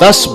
10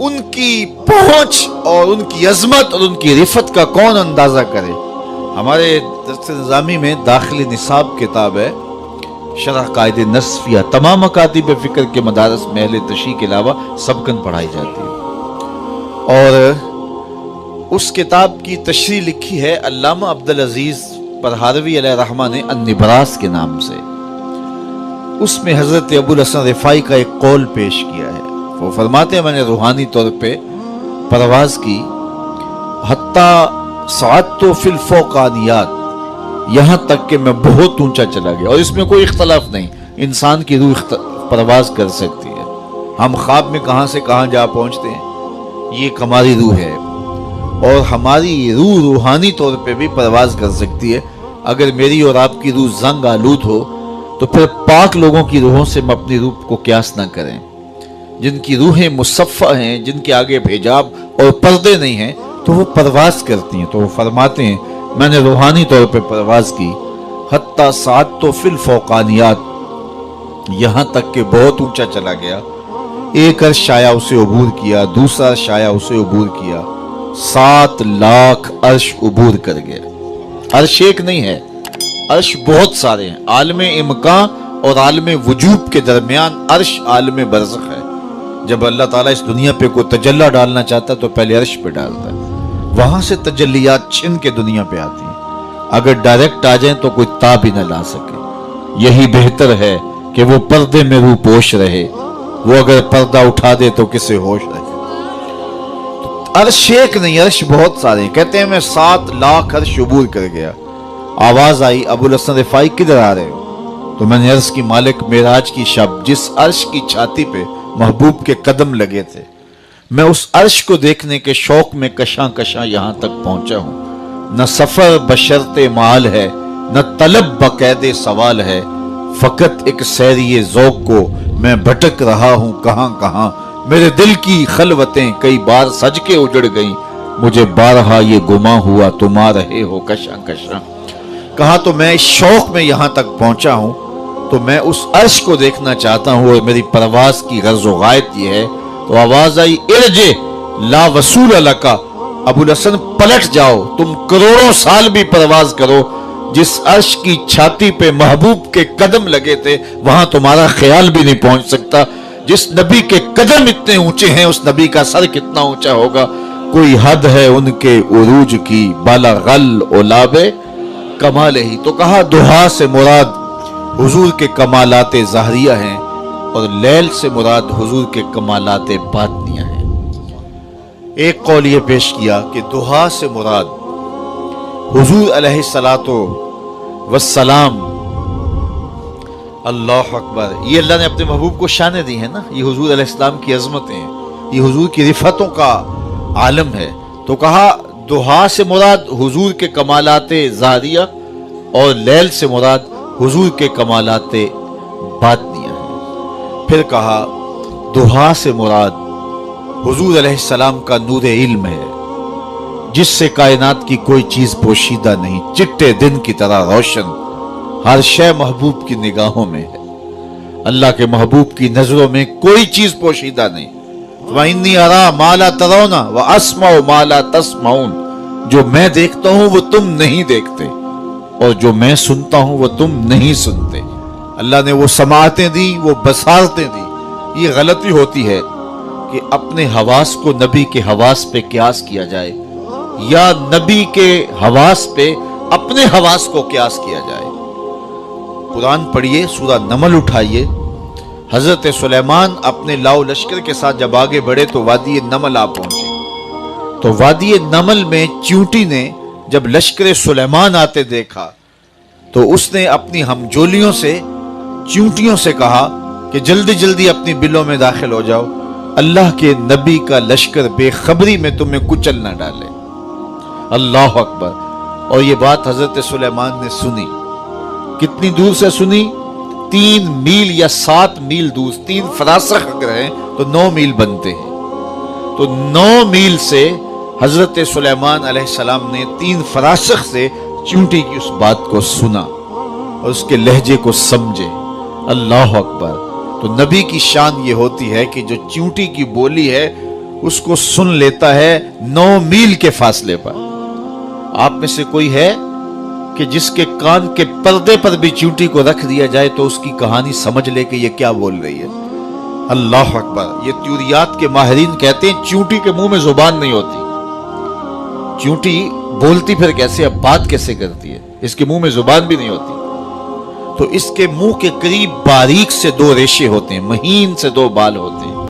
ان کی پہنچ اور ان کی عظمت اور ان کی رفت کا کون اندازہ کرے. ہمارے درس نظامی میں داخلی نصاب کتاب ہے شرح قائد نصفیہ، تمام مکاتب فکر کے مدارس میں اہل تشیع کے علاوہ سبقاً پڑھائی جاتی ہے. اور اس کتاب کی تشریح لکھی ہے علامہ عبدالعزیز پرہاروی علیہ رحمہ نے النبراس کے نام سے. اس میں حضرت ابوالحسن رفاعی کا ایک قول پیش کیا ہے. وہ فرماتے ہیں میں نے روحانی طور پہ پرواز کی، حتیٰ صعدت فی الفوقانیات، یہاں تک کہ میں بہت اونچا چلا گیا. اور اس میں کوئی اختلاف نہیں، انسان کی روح پرواز کر سکتی ہے. ہم خواب میں کہاں سے کہاں جا پہنچتے ہیں، یہ ایک ہماری روح ہے. اور ہماری روح روحانی طور پہ بھی پرواز کر سکتی ہے. اگر میری اور آپ کی روح زنگ آلود ہو تو پھر پاک لوگوں کی روحوں سے ہم اپنی روح کو قیاس نہ کریں. جن کی روحیں مصفہ ہیں، جن کے آگے حجاب اور پردے نہیں ہیں، تو وہ پرواز کرتی ہیں. تو وہ فرماتے ہیں میں نے روحانی طور پہ پرواز کی، حتیٰ صعدت فی الفوقانیات، یہاں تک کہ بہت اونچا چلا گیا. ایک عرش آیا اسے عبور کیا، دوسرا عرش آیا اسے عبور کیا، 7 لاکھ عرش عبور کر گیا. عرش ایک نہیں ہے، عرش بہت سارے ہیں. عالم امکان اور عالم وجوب کے درمیان عرش عالم برزخ ہے. جب اللہ تعالیٰ اس دنیا پہ کوئی تجلی ڈالنا چاہتا ہے تو پہلے عرش پہ ڈالتا ہے، وہاں سے تجلیات چھن کے دنیا پہ آتی ہیں. اگر ڈائریکٹ آ جائیں تو کوئی تاب ہی نہ لا سکے. یہی بہتر ہے کہ وہ پردے میں روح پوش رہے، وہ اگر پردہ اٹھا دے تو کسے ہوش رہے. عرش ایک نہیں، عرش بہت سارے ہیں. کہتے ہیں میں 7 لاکھ عرش عبور کر گیا. آواز آئی ابوالحسن رفاعی کدھر آ رہے ہو؟ تو میں نے عرض کی مالک معراج کی شب جس عرش کی چھاتی پہ محبوب کے قدم لگے تھے، میں اس عرش کو دیکھنے کے شوق میں کشاں کشاں یہاں تک پہنچا ہوں. نہ سفر بشرط مال ہے، نہ طلب بقید سوال ہے، فقط ایک سیری ذوق کو میں بھٹک رہا ہوں کہاں کہاں. میرے دل کی خلوتیں کئی بار سج کے اجڑ گئیں، مجھے بارہا یہ گماں ہوا تم آ رہے ہو کشاں کشاں. کہا تو میں اس شوق میں یہاں تک پہنچا ہوں تو میں اس عرش کو دیکھنا چاہتا ہوں، اور میری پرواز کی غرض و غایت یہ ہے. تو آواز آئی ارجع لا وصول لکا، ابوالحسن پلٹ جاؤ، تم کروڑوں سال بھی پرواز کرو، جس عرش کی چھاتی پہ محبوب کے قدم لگے تھے وہاں تمہارا خیال بھی نہیں پہنچ سکتا. جس نبی کے قدم اتنے اونچے ہیں اس نبی کا سر کتنا اونچا ہوگا. کوئی حد ہے ان کے عروج کی، بالا غل اولاب کمال ہی. تو کہا دہا سے مراد حضور کے کمالات ظاہریہ ہیں، اور لیل سے مراد حضور کے کمالات باطنیہ ہیں. ایک قول یہ پیش کیا کہ دہا سے مراد حضور علیہ الصلوۃ والسلام. اللہ اکبر، یہ اللہ نے اپنے محبوب کو شانیں دی ہیں نا، یہ حضور علیہ السلام کی عظمتیں ہیں، یہ حضور کی رفتوں کا عالم ہے. تو کہا دہا سے مراد حضور کے کمالات ظاہریہ، اور لیل سے مراد حضور کے کمالات باطنیہ ہیں. پھر کہا دہا سے مراد حضور علیہ السلام کا نور علم ہے، جس سے کائنات کی کوئی چیز پوشیدہ نہیں، چٹے دن کی طرح روشن، ہر شے محبوب کی نگاہوں میں ہے. اللہ کے محبوب کی نظروں میں کوئی چیز پوشیدہ نہیں. وَإِنِّي أَرَىٰ مَا لَا تَرَوْنَ وَأَسْمَعُ مَا لَا تَسْمَعُونَ، جو میں دیکھتا ہوں وہ تم نہیں دیکھتے، اور جو میں سنتا ہوں وہ تم نہیں سنتے. اللہ نے وہ سماعتیں دی، وہ بصارتیں دی. یہ غلطی ہوتی ہے کہ اپنے حواس کو نبی کے حواس پہ قیاس کیا جائے، یا نبی کے حواس پہ اپنے حواس کو قیاس کیا جائے. قرآن پڑھیے، سورہ نمل اٹھائیے. حضرت سلیمان اپنے لاؤ لشکر کے ساتھ جب آگے بڑھے تو وادی نمل آ پہنچے. تو وادی نمل میں چیونٹی نے جب لشکر سلیمان آتے دیکھا تو اس نے اپنی ہمجولیوں سے، چیونٹیوں سے کہا کہ جلدی جلدی اپنی بلوں میں داخل ہو جاؤ، اللہ کے نبی کا لشکر بے خبری میں تمہیں کچل نہ ڈالے. اللہ اکبر. اور یہ بات حضرت سلیمان نے سنی. کتنی دور سے سنی؟ 3 میل یا 7 میل دور. 3 فراسخ اگر ہیں تو 9 میل بنتے ہیں. تو 9 میل سے حضرت سلیمان علیہ السلام نے 3 فراسخ سے چیونٹی کی اس بات کو سنا اور اس کے لہجے کو سمجھے. اللہ اکبر. تو نبی کی شان یہ ہوتی ہے کہ جو چیونٹی کی بولی ہے اس کو سن لیتا ہے 9 میل کے فاصلے پر۔ آپ میں سے کوئی ہے کہ جس کے کان کے پردے پر بھی چیونٹی کو رکھ دیا جائے تو اس کی کہانی سمجھ لے کہ یہ کیا بول رہی ہے؟ اللہ اکبر! یہ تیوریات کے ماہرین کہتے ہیں چیونٹی کے منہ میں زبان نہیں ہوتی۔ چیونٹی بولتی پھر کیسے، اب بات کیسے کرتی ہے؟ اس کے منہ میں زبان بھی نہیں ہوتی۔ تو اس کے منہ کے قریب باریک سے 2 ریشے ہوتے ہیں، مہین سے 2 بال ہوتے ہیں۔